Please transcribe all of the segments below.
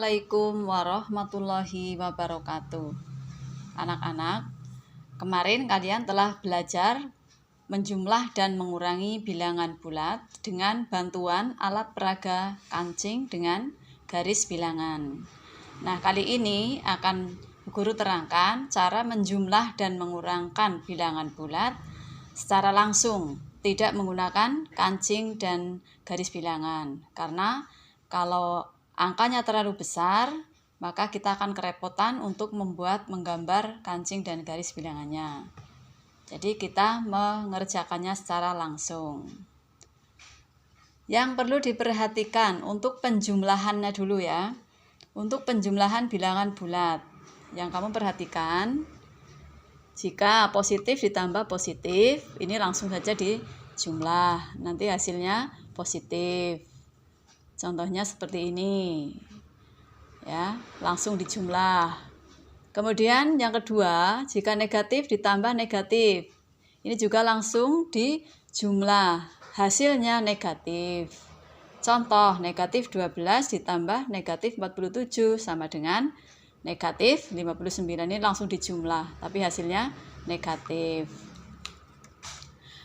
Assalamualaikum warahmatullahi wabarakatuh. Anak-anak, kemarin kalian telah belajar menjumlah dan mengurangi bilangan bulat dengan bantuan alat peraga kancing dengan garis bilangan. Nah, kali ini akan guru terangkan cara menjumlah dan mengurangkan bilangan bulat secara langsung, tidak menggunakan kancing dan garis bilangan. Karena kalau angkanya terlalu besar, maka kita akan kerepotan untuk menggambar kancing dan garis bilangannya. Jadi kita mengerjakannya secara langsung. Yang perlu diperhatikan untuk penjumlahannya dulu ya. Untuk penjumlahan bilangan bulat, yang kamu perhatikan, jika positif ditambah positif, ini langsung saja dijumlah. Nanti hasilnya positif. Contohnya seperti ini. Ya, langsung dijumlah. Kemudian yang kedua, jika negatif ditambah negatif. Ini juga langsung dijumlah. Hasilnya negatif. Contoh, negatif 12 ditambah negatif 47 sama dengan negatif 59. Ini langsung dijumlah, tapi hasilnya negatif.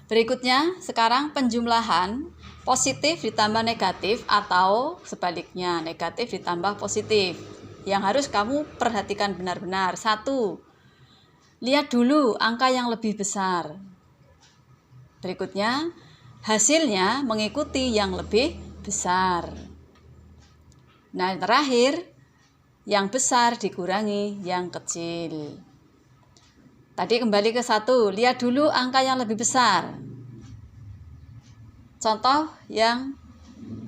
Berikutnya, sekarang penjumlahan positif ditambah negatif atau sebaliknya, negatif ditambah positif. Yang harus kamu perhatikan benar-benar. 1. Lihat dulu angka yang lebih besar. Berikutnya, hasilnya mengikuti yang lebih besar. Nah, terakhir, yang besar dikurangi yang kecil. Tadi kembali ke 1, lihat dulu angka yang lebih besar. Contoh yang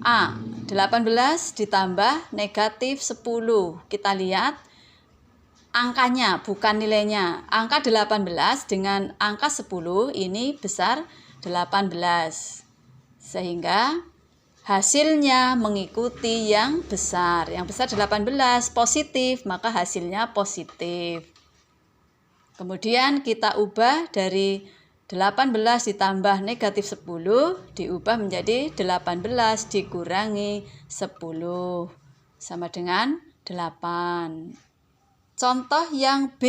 A, 18 ditambah negatif 10. Kita lihat angkanya, bukan nilainya. Angka 18 dengan angka 10 ini besar 18. Sehingga hasilnya mengikuti yang besar. Yang besar 18, positif, maka hasilnya positif. Kemudian kita ubah dari 18 ditambah negatif 10 diubah menjadi 18 dikurangi 10 sama dengan 8. Contoh yang B,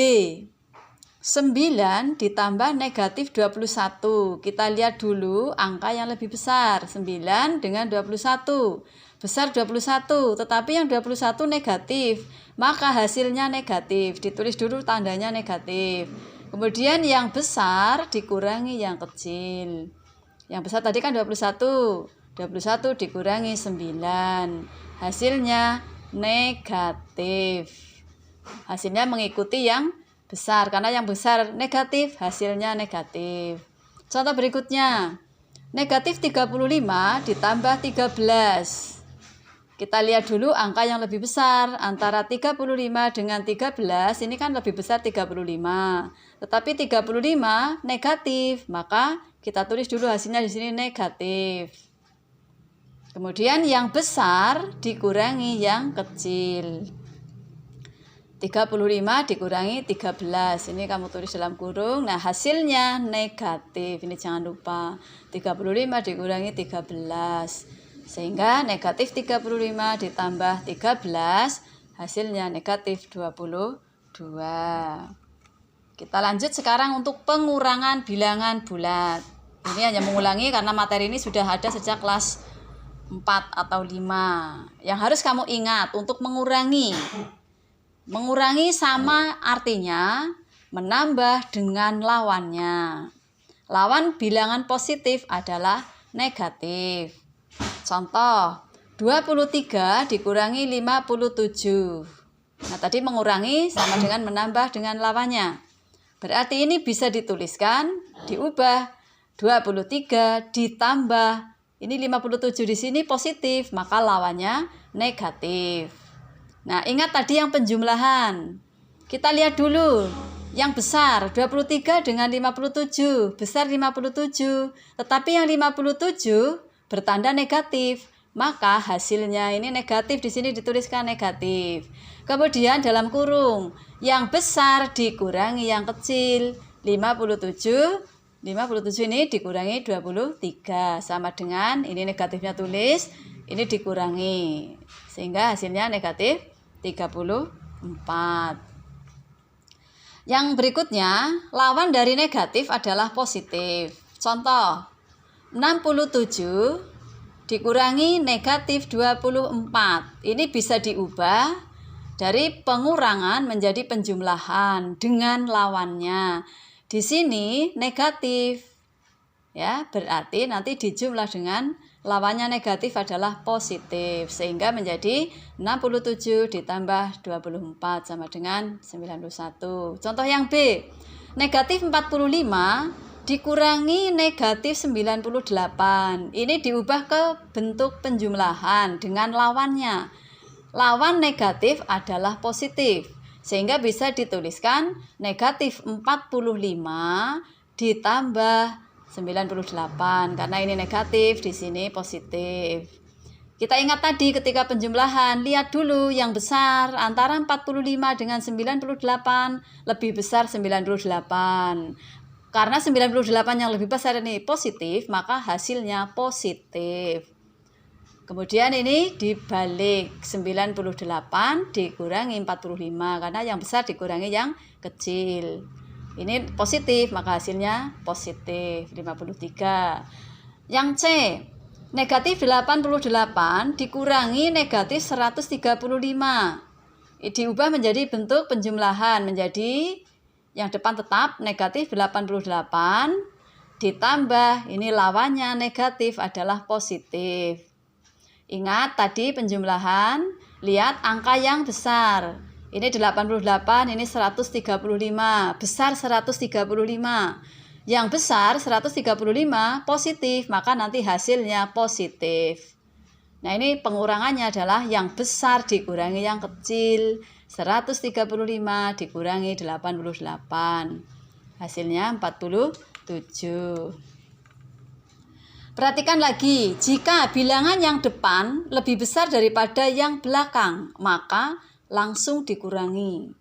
9 ditambah negatif 21. Kita lihat dulu angka yang lebih besar, 9 dengan 21. Besar 21, tetapi yang 21 negatif, maka hasilnya negatif. Ditulis dulu tandanya negatif. Kemudian yang besar dikurangi yang kecil. Yang besar tadi kan 21. 21 dikurangi 9. Hasilnya negatif. Hasilnya mengikuti yang besar, karena yang besar negatif, hasilnya negatif. Contoh berikutnya, negatif 35 ditambah 13. Kita lihat dulu angka yang lebih besar, antara 35 dengan 13, ini kan lebih besar 35. Tetapi 35 negatif, maka kita tulis dulu hasilnya di sini negatif. Kemudian yang besar dikurangi yang kecil. 35 dikurangi 13. Ini kamu tulis dalam kurung. Nah, hasilnya negatif. Ini jangan lupa. 35 dikurangi 13. Sehingga negatif 35 ditambah 13, hasilnya negatif 22. Kita lanjut sekarang untuk pengurangan bilangan bulat. Ini hanya mengulangi karena materi ini sudah ada sejak kelas 4 atau 5. Yang harus kamu ingat untuk mengurangi. Mengurangi sama artinya menambah dengan lawannya. Lawan bilangan positif adalah negatif. Contoh, 23 dikurangi 57. Nah, tadi mengurangi sama dengan menambah dengan lawannya. Berarti ini bisa dituliskan, diubah 23 ditambah, ini 57 di sini positif, maka lawannya negatif. Nah, ingat tadi yang penjumlahan. Kita lihat dulu yang besar 23 dengan 57, besar 57. Tetapi yang 57 bertanda negatif, maka hasilnya ini negatif, di sini dituliskan negatif. Kemudian dalam kurung, yang besar dikurangi yang kecil, 57 ini dikurangi 23 sama dengan ini negatifnya tulis, ini dikurangi sehingga hasilnya negatif 34. Yang berikutnya, lawan dari negatif adalah positif. Contoh, 67 dikurangi negatif 24. Ini bisa diubah dari pengurangan menjadi penjumlahan dengan lawannya. Di sini negatif. Ya, berarti nanti dijumlah dengan lawannya negatif adalah positif, sehingga menjadi 67 ditambah 24 sama dengan 91. Contoh yang B, negatif 45 dikurangi negatif 98. Ini diubah ke bentuk penjumlahan dengan lawannya. Lawan negatif adalah positif, sehingga bisa dituliskan negatif 45 ditambah 98, karena ini negatif, di sini positif. Kita ingat tadi ketika penjumlahan, lihat dulu yang besar antara 45 dengan 98 lebih besar 98. Karena 98 yang lebih besar ini positif, maka hasilnya positif. Kemudian ini dibalik, 98 dikurangi 45, karena yang besar dikurangi yang kecil. Ini positif, maka hasilnya positif, 53. Yang C, negatif 88 dikurangi negatif 135. Diubah menjadi bentuk penjumlahan, menjadi yang depan tetap negatif 88 ditambah, ini lawannya negatif adalah positif. Ingat tadi penjumlahan, lihat angka yang besar. Ini 88, ini 135, besar 135. Yang besar 135 positif, maka nanti hasilnya positif. Nah, ini pengurangannya adalah yang besar dikurangi yang kecil. 135 dikurangi 88. Hasilnya 47. Perhatikan lagi, jika bilangan yang depan lebih besar daripada yang belakang, maka langsung dikurangi.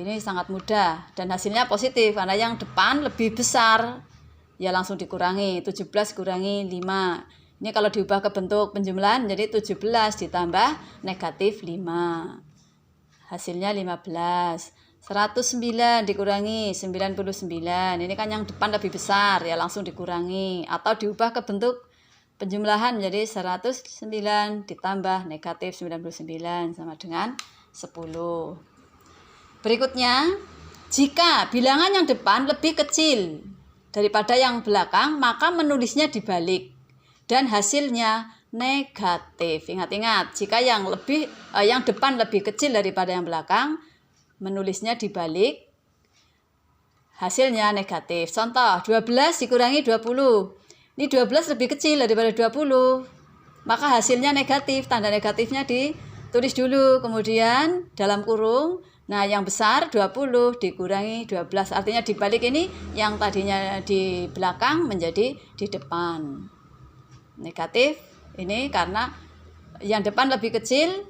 Ini sangat mudah dan hasilnya positif karena yang depan lebih besar, ya langsung dikurangi. 17 kurangi 5. Ini kalau diubah ke bentuk penjumlahan jadi 17 ditambah negatif 5. Hasilnya 15. 109 dikurangi 99. Ini kan yang depan lebih besar, ya langsung dikurangi. Atau diubah ke bentuk penjumlahan menjadi 109 ditambah negatif 99 sama dengan 10. Berikutnya, jika bilangan yang depan lebih kecil daripada yang belakang, maka menulisnya dibalik dan hasilnya negatif. Ingat-ingat, jika yang depan lebih kecil daripada yang belakang, menulisnya dibalik, hasilnya negatif. Contoh, 12 dikurangi 20. Ini 12 lebih kecil daripada 20, maka hasilnya negatif. Tanda negatifnya ditulis dulu, kemudian dalam kurung. Nah, yang besar 20 dikurangi 12. Artinya dibalik, ini yang tadinya di belakang menjadi di depan. Negatif ini karena yang depan lebih kecil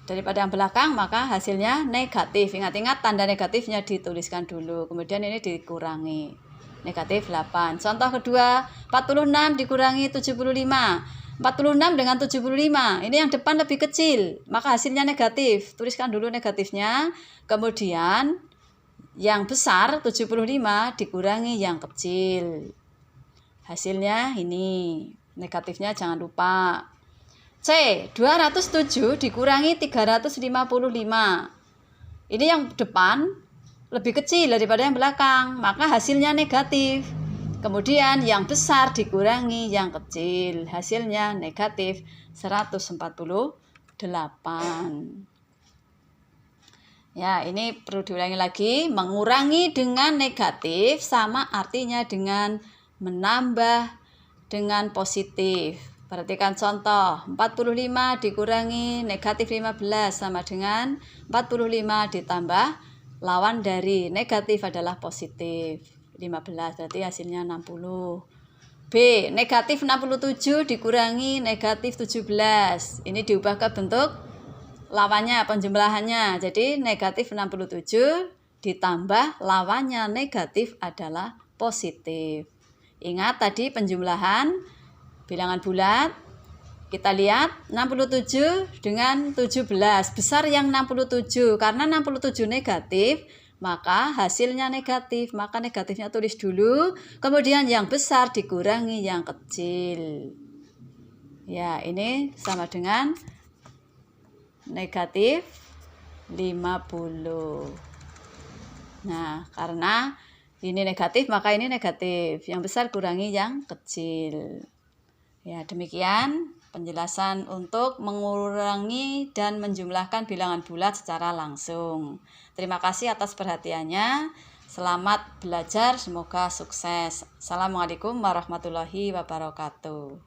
daripada yang belakang, maka hasilnya negatif. Ingat-ingat tanda negatifnya dituliskan dulu, kemudian ini dikurangi. Negatif 8. Contoh kedua, 46 dikurangi 75. 46 dengan 75, ini yang depan lebih kecil, maka hasilnya negatif. Tuliskan dulu negatifnya. Kemudian yang besar 75 dikurangi yang kecil. Hasilnya ini. Negatifnya jangan lupa. C, 207 dikurangi 355. Ini yang depan lebih kecil daripada yang belakang, maka hasilnya negatif. Kemudian yang besar dikurangi yang kecil, hasilnya negatif 148. Ya, ini perlu diulangi lagi. Mengurangi dengan negatif sama artinya dengan menambah dengan positif. Perhatikan contoh, 45 dikurangi negatif 15 sama dengan 45 ditambah lawan dari negatif adalah positif 15, berarti hasilnya 60. B, negatif 67 dikurangi negatif 17. Ini diubah ke bentuk lawannya, penjumlahannya. Jadi negatif 67 ditambah lawannya negatif adalah positif. Ingat tadi penjumlahan bilangan bulat Kita lihat 67 dengan 17. Besar yang 67. Karena 67 negatif, maka hasilnya negatif. Maka negatifnya tulis dulu. Kemudian yang besar dikurangi yang kecil. Ya, ini sama dengan negatif 50. Nah, karena ini negatif, maka ini negatif. Yang besar kurangi yang kecil. Ya, demikian penjelasan untuk mengurangi dan menjumlahkan bilangan bulat secara langsung. Terima kasih atas perhatiannya. Selamat belajar, semoga sukses. Assalamualaikum warahmatullahi wabarakatuh.